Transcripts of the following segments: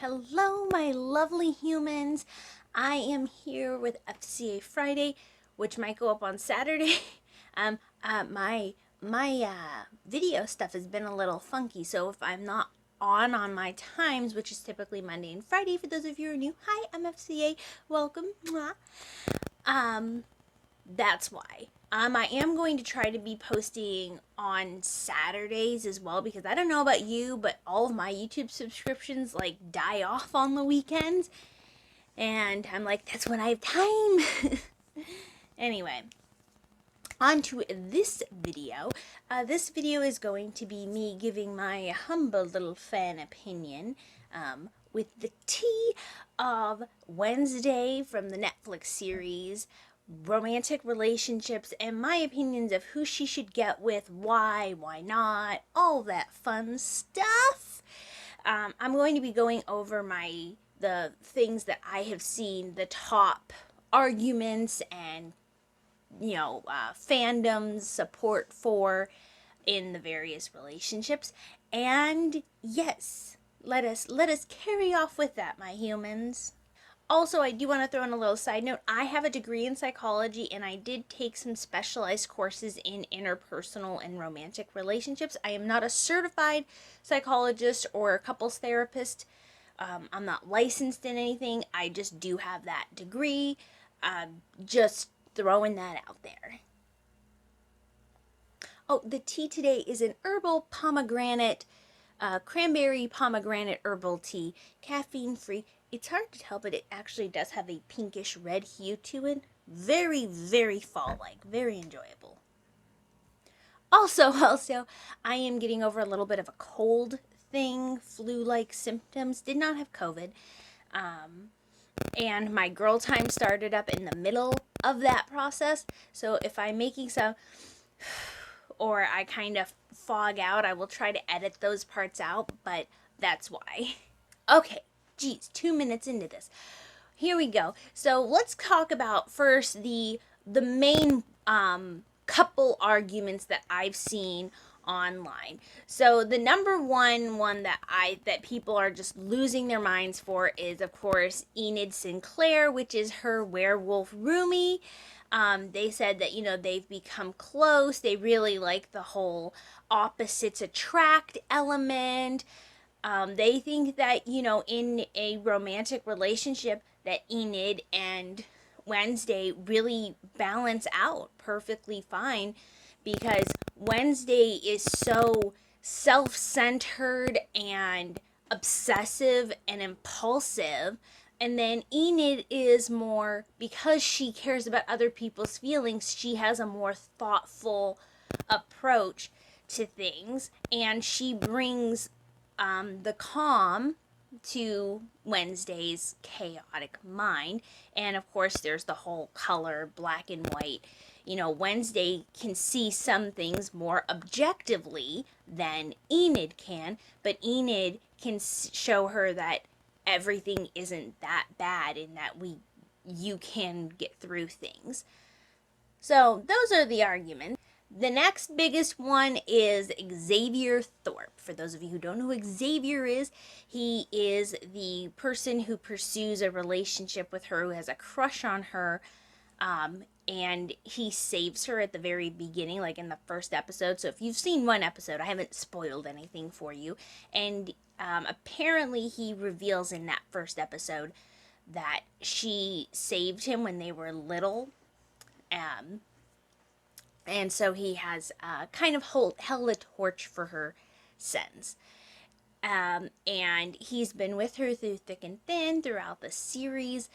Hello, my lovely humans. I am here with FCA Friday, which might go up on Saturday. My video stuff has been a little funky, so if I'm not on my times, which is typically Monday and Friday, for those of you who are new, hi, I'm FCA. Welcome. Mwah. Um, that's why. I am going to try to be posting on Saturdays as well because I don't know about you, but all of my YouTube subscriptions like die off on the weekends. And I'm like, that's when I have time. Anyway, on to this video. This video is going to be me giving my humble little fan opinion with the tea of Wednesday from the Netflix series romantic relationships and my opinions of who she should get with, why not, all that fun stuff. I'm going to be going over the things that I have seen, the top arguments and fandoms support for in the various relationships. And yes, let us carry off with that, my humans. Also, I do want to throw in a little side note. I have a degree in psychology and I did take some specialized courses in interpersonal and romantic relationships. I am not a certified psychologist or a couples therapist. I'm not licensed in anything. I just do have that degree. Just throwing that out there. Oh, the tea today is an herbal pomegranate, cranberry pomegranate herbal tea, caffeine free. It's hard to tell, but it actually does have a pinkish red hue to it. Very, very fall-like. Very enjoyable. Also, I am getting over a little bit of a cold thing, flu-like symptoms. Did not have COVID. And my girl time started up in the middle of that process. So if I'm making some, or I kind of fog out, I will try to edit those parts out, but that's why. Okay. Geez, 2 minutes into this. Here we go. So let's talk about first the main couple arguments that I've seen online. So the number one that people are just losing their minds for is, of course, Enid Sinclair, which is her werewolf roomie. They said that, they've become close. They really like the whole opposites attract element. They think that, in a romantic relationship that Enid and Wednesday really balance out perfectly fine because Wednesday is so self-centered and obsessive and impulsive. And then Enid is more, because she cares about other people's feelings, she has a more thoughtful approach to things. And she brings the calm to Wednesday's chaotic mind. And of course, there's the whole color, black and white. Wednesday can see some things more objectively than Enid can, but Enid can show her that everything isn't that bad and that you can get through things. So those are the arguments. The next biggest one is Xavier Thorpe. For those of you who don't know who Xavier is, he is the person who pursues a relationship with her, who has a crush on her, and he saves her at the very beginning, like in the first episode. So if you've seen one episode, I haven't spoiled anything for you. And apparently he reveals in that first episode that she saved him when they were little. And so he has kind of held a torch for her since. And he's been with her through thick and thin throughout the series.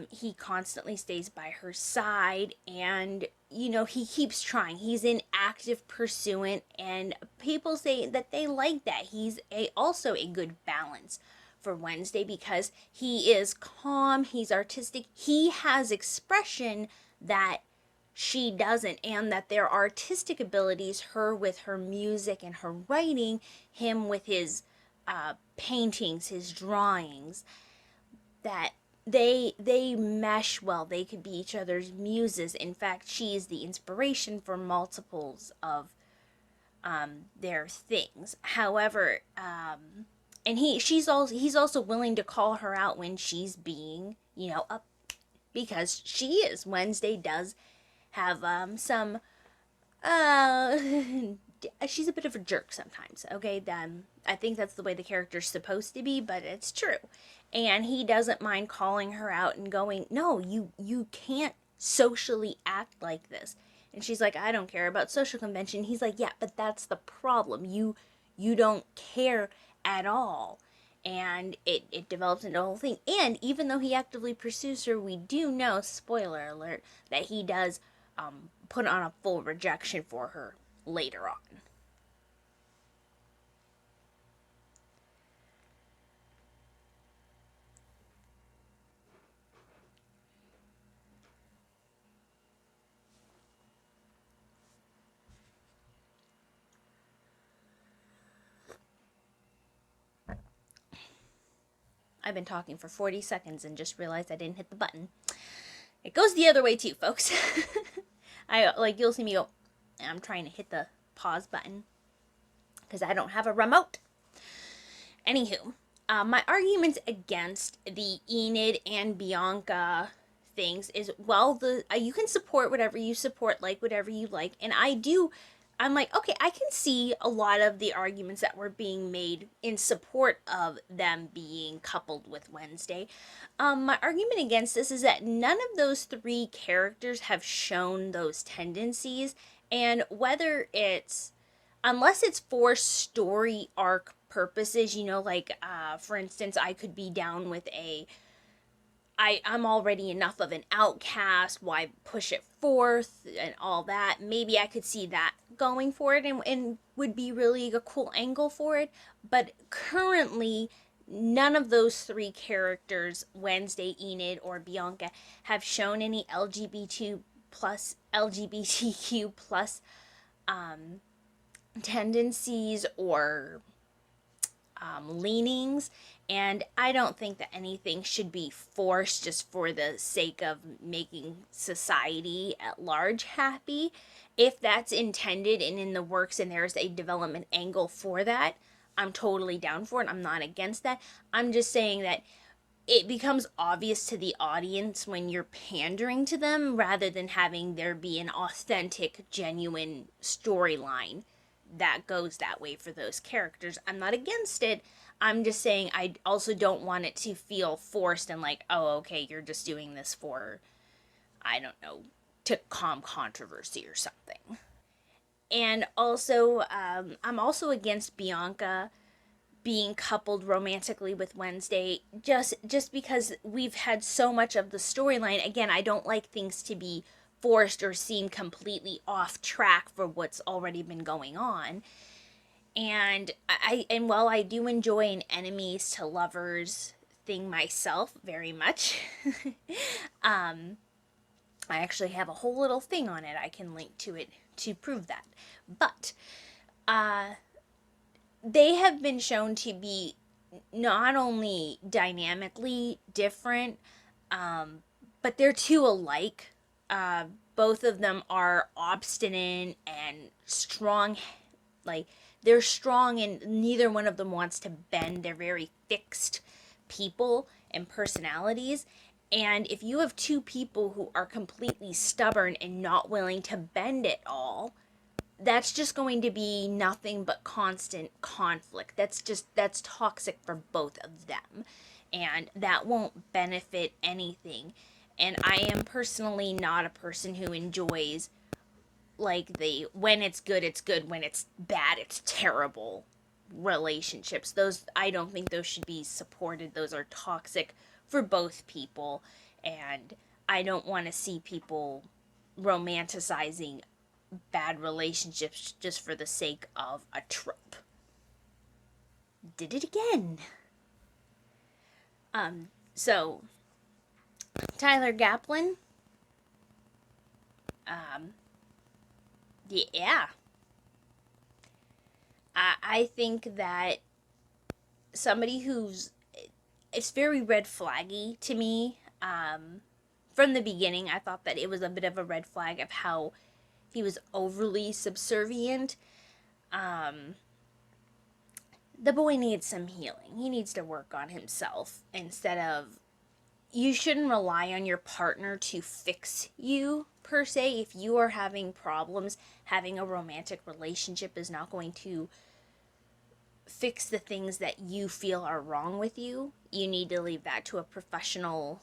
He constantly stays by her side and, he keeps trying. He's in active pursuit and people say that they like that. He's also a good balance for Wednesday because he is calm, he's artistic, he has expression that she doesn't, and that their artistic abilities, her with her music and her writing, him with his paintings, his drawings, that they mesh well. They could be each other's muses. In fact, she is the inspiration for multiples of their things. However, and he's also willing to call her out when she's being, you know, up, because she is. Wednesday does have some uh she's a bit of a jerk sometimes. Okay, then I think that's the way the character's supposed to be, but it's true. And he doesn't mind calling her out and going, "No, you can't socially act like this." And she's like, "I don't care about social convention." He's like, "Yeah, but that's the problem. You don't care at all." And it develops into a whole thing. And even though he actively pursues her, we do know, spoiler alert, that he does put on a full rejection for her later on. I've been talking for 40 seconds and just realized I didn't hit the button. It goes the other way too, folks. You'll see me go, I'm trying to hit the pause button because I don't have a remote. Anywho, my arguments against the Enid and Bianca things is, well, you can support whatever you support, like whatever you like, and I'm like, okay, I can see a lot of the arguments that were being made in support of them being coupled with Wednesday. My argument against this is that none of those three characters have shown those tendencies, and whether it's, unless it's for story arc purposes, you know, like for instance, I could be down with I'm already enough of an outcast, why push it forth and all that. Maybe I could see that going for it, and would be really a cool angle for it. But currently, none of those three characters, Wednesday, Enid, or Bianca, have shown any LGBTQ plus tendencies or leanings, and I don't think that anything should be forced just for the sake of making society at large happy. If that's intended and in the works and there's a development angle for that, I'm totally down for it. I'm not against that. I'm just saying that it becomes obvious to the audience when you're pandering to them rather than having there be an authentic, genuine storyline that goes that way for those characters. I'm not against it. I'm just saying I also don't want it to feel forced and like, oh, okay, you're just doing this for, I don't know, to calm controversy or something. And also, I'm also against Bianca being coupled romantically with Wednesday, just because we've had so much of the storyline. Again, I don't like things to be forced or seem completely off track for what's already been going on. And while I do enjoy an enemies to lovers thing myself very much, I actually have a whole little thing on it. I can link to it to prove that. But they have been shown to be not only dynamically different, but they're two alike. Both of them are obstinate and strong. Like, they're strong and neither one of them wants to bend. They're very fixed people and personalities. And if you have two people who are completely stubborn and not willing to bend at all, that's just going to be nothing but constant conflict. That's toxic for both of them. And that won't benefit anything. And I am personally not a person who enjoys like the when it's good, when it's bad, it's terrible relationships. Those, I don't think those should be supported. Those are toxic for both people, and I don't want to see people romanticizing bad relationships just for the sake of a trope. Did it again. So Tyler Gaplin, yeah, I think that somebody who's, it's very red flaggy to me. From the beginning, I thought that it was a bit of a red flag of how he was overly subservient. the boy needs some healing. He needs to work on himself instead of, you shouldn't rely on your partner to fix you per se. If you are having problems, having a romantic relationship is not going to fix the things that you feel are wrong with you. You need to leave that to a professional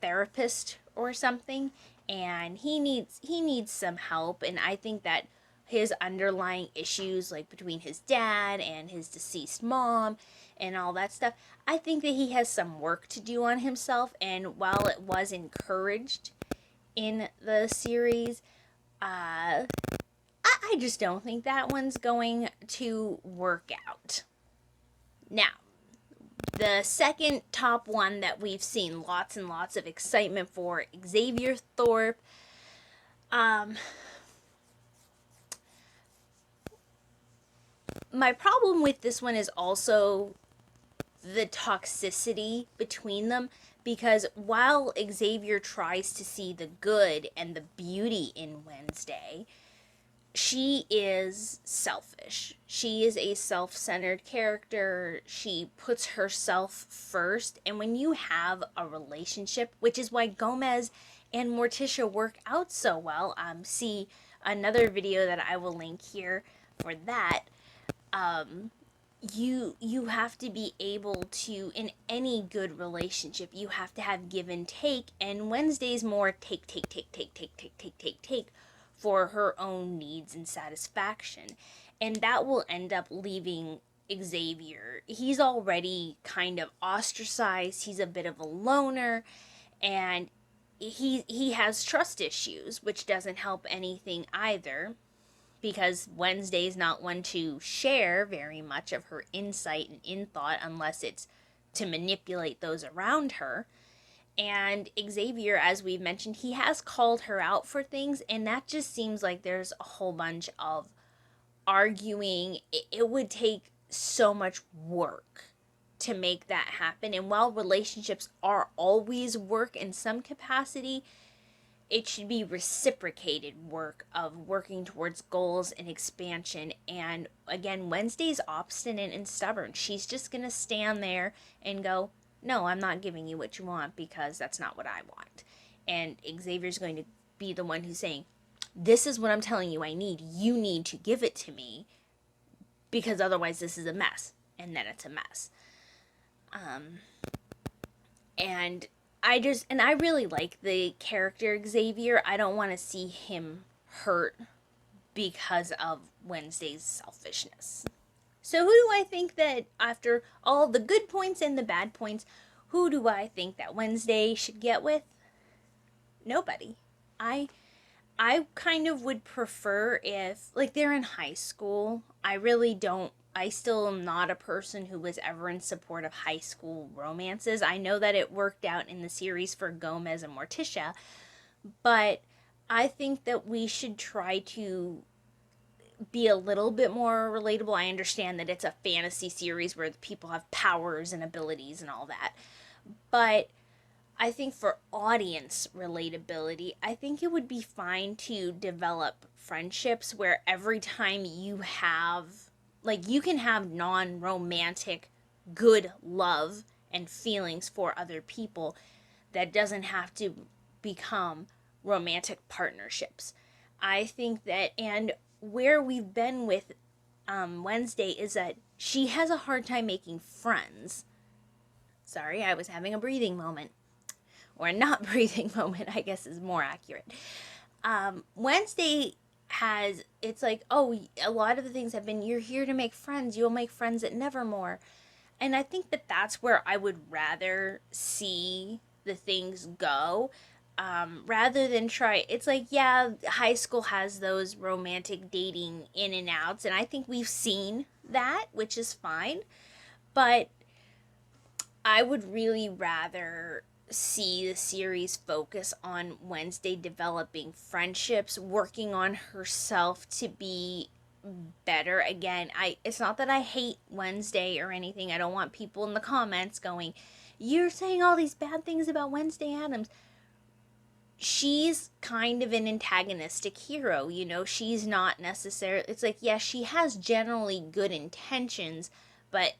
therapist or something, and he needs some help. And I think that his underlying issues, like between his dad and his deceased mom and all that stuff, I think that he has some work to do on himself. And while it was encouraged in the series, I just don't think that one's going to work out. Now, the second top one that we've seen lots and lots of excitement for, Xavier Thorpe. My problem with this one is also the toxicity between them, because while Xavier tries to see the good and the beauty in Wednesday, she is selfish. She is a self-centered character. She puts herself first. And when you have a relationship, which is why Gomez and Morticia work out so well, see another video that I will link here for that. You have to be able to, in any good relationship, you have to have give and take. And Wednesday's more take for her own needs and satisfaction. And that will end up leaving Xavier. He's already kind of ostracized. He's a bit of a loner, and he has trust issues, which doesn't help anything either, because Wednesday's not one to share very much of her insight and in thought unless it's to manipulate those around her. And Xavier, as we've mentioned, he has called her out for things, and that just seems like there's a whole bunch of arguing. It would take so much work to make that happen. And while relationships are always work in some capacity, it should be reciprocated work of working towards goals and expansion. And again, Wednesday's obstinate and stubborn. She's just going to stand there and go, no, I'm not giving you what you want because that's not what I want. And Xavier's going to be the one who's saying, this is what I'm telling you I need. You need to give it to me because otherwise this is a mess. And then it's a mess. And I really like the character Xavier. I don't want to see him hurt because of Wednesday's selfishness. So who do I think that, after all the good points and the bad points, who do I think that Wednesday should get with? Nobody. I kind of would prefer if, like, they're in high school. I still am not a person who was ever in support of high school romances. I know that it worked out in the series for Gomez and Morticia, but I think that we should try to be a little bit more relatable. I understand that it's a fantasy series where the people have powers and abilities and all that, but I think for audience relatability, I think it would be fine to develop friendships where every time you have, like, you can have non-romantic good love and feelings for other people that doesn't have to become romantic partnerships. I think that, and where we've been with Wednesday is that she has a hard time making friends. Sorry, I was having a breathing moment. Or a not breathing moment, I guess is more accurate. Wednesday has, it's like, oh, a lot of the things have been, you're here to make friends. You'll make friends at Nevermore. And I think that that's where I would rather see the things go. Rather than try, it's like, yeah, high school has those romantic dating in and outs, and I think we've seen that, which is fine, but I would really rather see the series focus on Wednesday developing friendships, working on herself to be better. Again, it's not that I hate Wednesday or anything. I don't want people in the comments going, you're saying all these bad things about Wednesday Addams. She's kind of an antagonistic hero, you know, she's not necessarily, it's like, yes, she has generally good intentions, but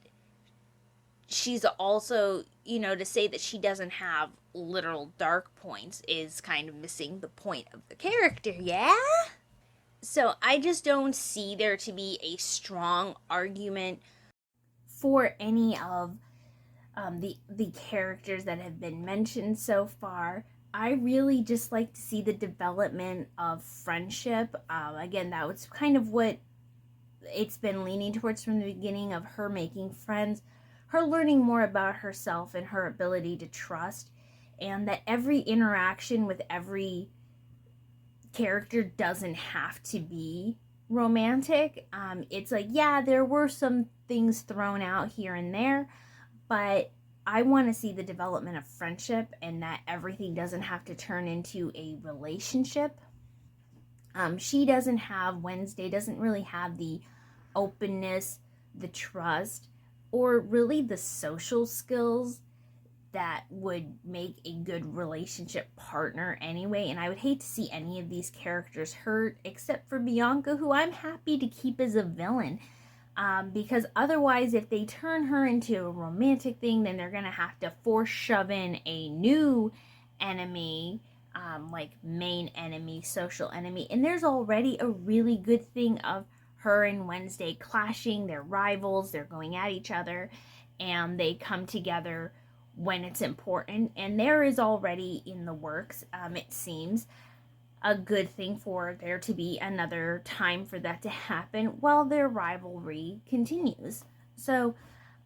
she's also, to say that she doesn't have literal dark points is kind of missing the point of the character, yeah? So I just don't see there to be a strong argument for any of the characters that have been mentioned so far. I really just like to see the development of friendship. Again, that was kind of what it's been leaning towards from the beginning, of her making friends, her learning more about herself and her ability to trust, and that every interaction with every character doesn't have to be romantic. It's like, yeah, there were some things thrown out here and there, but I want to see the development of friendship, and that everything doesn't have to turn into a relationship. Wednesday doesn't really have the openness, the trust, or really the social skills that would make a good relationship partner anyway. And I would hate to see any of these characters hurt, except for Bianca, who I'm happy to keep as a villain. Because otherwise, if they turn her into a romantic thing, then they're going to have to force shove in a new enemy, like main enemy, social enemy. And there's already a really good thing of her and Wednesday clashing. They're rivals, they're going at each other, and they come together when it's important. And there is already in the works, it seems, a good thing for there to be another time for that to happen while their rivalry continues. So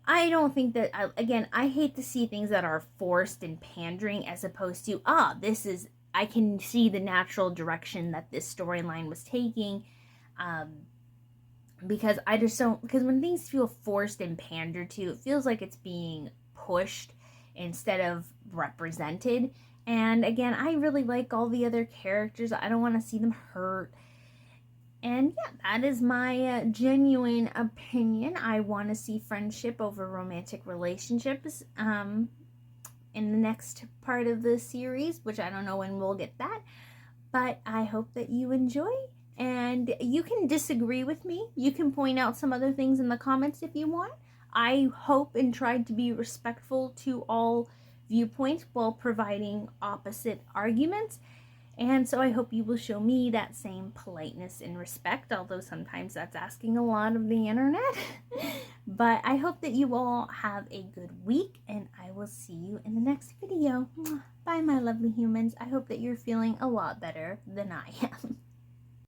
I don't think that, again, I hate to see things that are forced and pandering, as opposed to, I can see the natural direction that this storyline was taking. Because I just don't, because when things feel forced and pandered to, it feels like it's being pushed instead of represented. And again, I really like all the other characters. I don't want to see them hurt. And yeah, that is my genuine opinion. I want to see friendship over romantic relationships in the next part of the series, which I don't know when we'll get that. But I hope that you enjoy. And you can disagree with me. You can point out some other things in the comments if you want. I hope and tried to be respectful to all viewpoints while providing opposite arguments. And so I hope you will show me that same politeness and respect, although sometimes that's asking a lot of the internet. But I hope that you all have a good week, and I will see you in the next video. Bye, my lovely humans. I hope that you're feeling a lot better than I am.